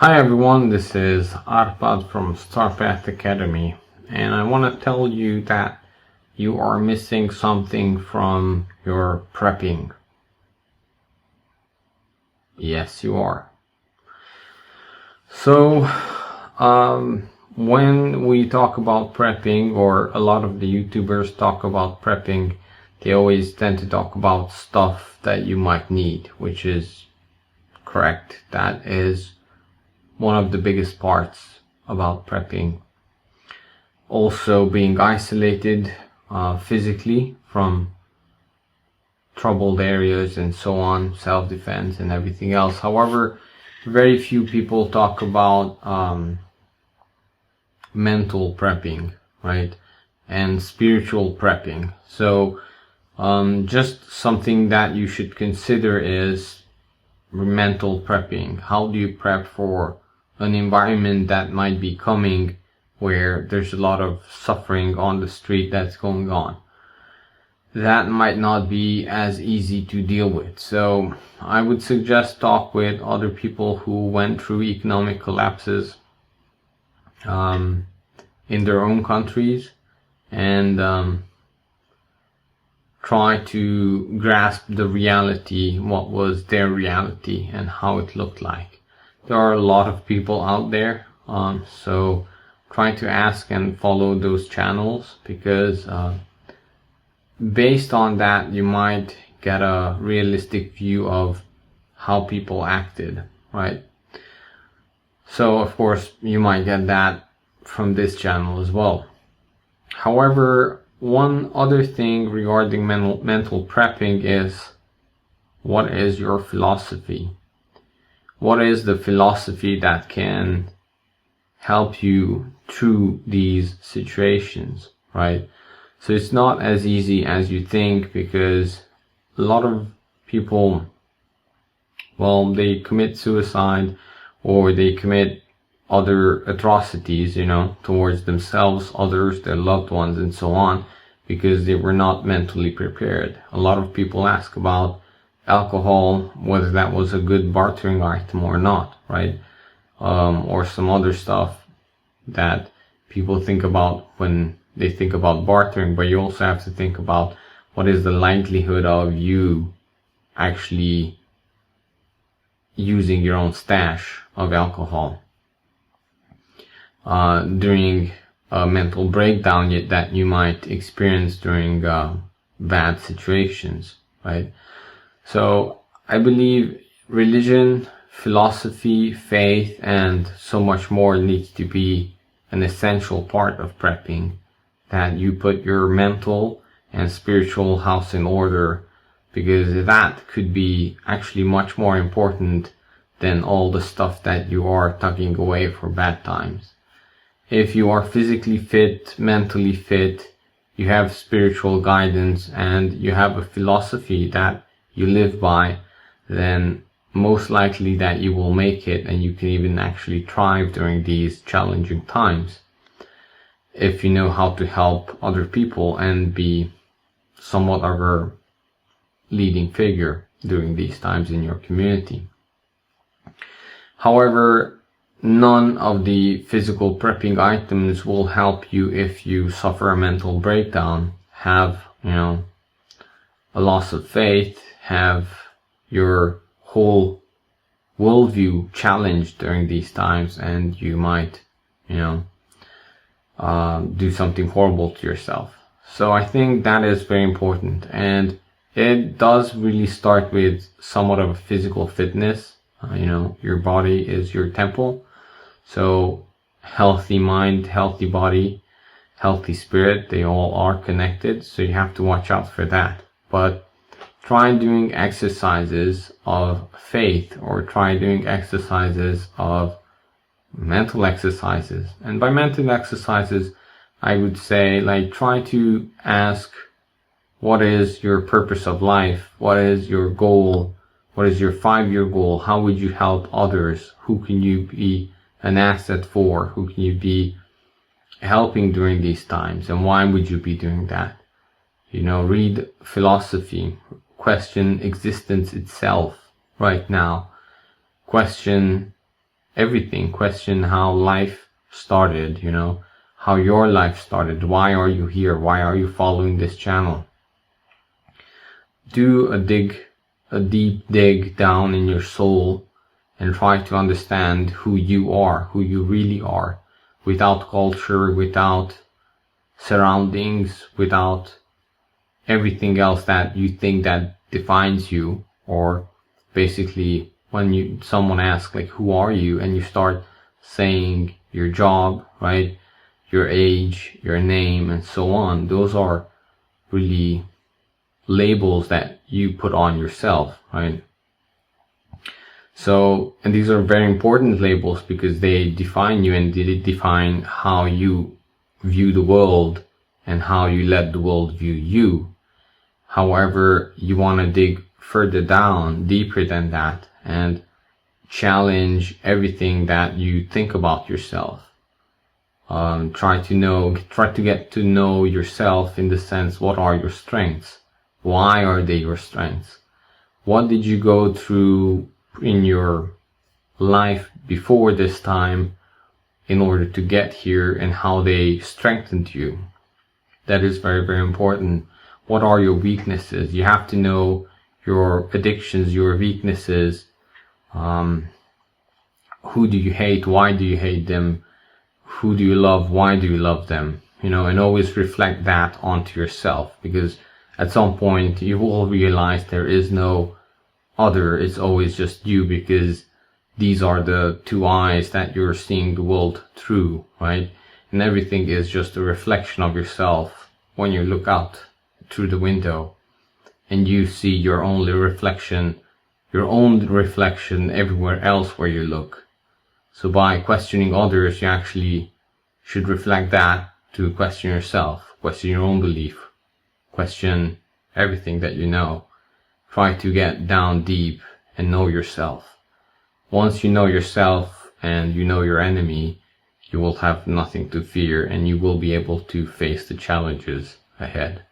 Hi everyone, this is Arpad from Starpath Academy, and I want to tell you that you are missing something from your prepping. Yes, you are. So, when we talk about prepping, or a lot of the YouTubers talk about prepping, they always tend to talk about stuff that you might need, which is correct. That is one of the biggest parts about prepping. Also being isolated physically from troubled areas and so on, self-defense and everything else. However, very few people talk about mental prepping, right? And spiritual prepping. So just something that you should consider is mental prepping. How do you prep for an environment that might be coming where there's a lot of suffering on the street that's going on? That might not be as easy to deal with. So I would suggest talk with other people who went through economic collapses in their own countries, and try to grasp the reality, what was their reality and how it looked like. There are a lot of people out there, so try to ask and follow those channels, because based on that you might get a realistic view of how people acted, right? So of course you might get that from this channel as well. However, one other thing regarding mental prepping is, what is your philosophy? What is the philosophy that can help you through these situations, right? So it's not as easy as you think, because a lot of people, well, they commit suicide or they commit other atrocities, towards themselves, others, their loved ones, and so on, because they were not mentally prepared. A lot of people ask about alcohol, whether that was a good bartering item or not, right? Or some other stuff that people think about when they think about bartering, but you also have to think about what is the likelihood of you actually using your own stash of alcohol during a mental breakdown that you might experience during bad situations, right? So I believe religion, philosophy, faith, and so much more needs to be an essential part of prepping, that you put your mental and spiritual house in order, because that could be actually much more important than all the stuff that you are tucking away for bad times. If you are physically fit, mentally fit, you have spiritual guidance, and you have a philosophy that you live by, then most likely that you will make it, and you can even actually thrive during these challenging times, if you know how to help other people and be somewhat of a leading figure during these times in your community. However, none of the physical prepping items will help you if you suffer a mental breakdown, have, a loss of faith, have your whole worldview challenged during these times, and you might, do something horrible to yourself. So I think that is very important, and it does really start with somewhat of a physical fitness. Your body is your temple. So healthy mind, healthy body, healthy spirit, they all are connected. So you have to watch out for that. But try doing exercises of faith, or try doing exercises of mental exercises. And by mental exercises, I would say, try to ask, what is your purpose of life? What is your goal? What is your 5-year goal? How would you help others? Who can you be an asset for? Who can you be helping during these times? And why would you be doing that? Read philosophy, question existence itself right now, question everything. Question how life started, how your life started. Why are you here? Why are you following this channel? Do a deep dig down in your soul and try to understand who you are, who you really are, without culture, without surroundings, without everything else that you think that defines you. Or basically when someone asks like, who are you, and you start saying your job, right, your age, your name, and so on, those are really labels that you put on yourself, right? So, and these are very important labels because they define you and they define how you view the world and how you let the world view you. However, you want to dig further down, deeper than that, and challenge everything that you think about yourself. Try to get to know yourself in the sense, what are your strengths? Why are they your strengths? What did you go through in your life before this time in order to get here, and how they strengthened you? That is very, very important. What are your weaknesses? You have to know your addictions, your weaknesses. Who do you hate? Why do you hate them? Who do you love? Why do you love them? And always reflect that onto yourself, because at some point you will realize there is no other. It's always just you, because these are the two eyes that you're seeing the world through, right? And everything is just a reflection of yourself when you look out through the window and you see your own reflection everywhere else where you look. So by questioning others, you actually should reflect that to question yourself, question your own belief, question everything that you know. Try to get down deep and know yourself. Once you know yourself and you know your enemy, you will have nothing to fear, and you will be able to face the challenges ahead.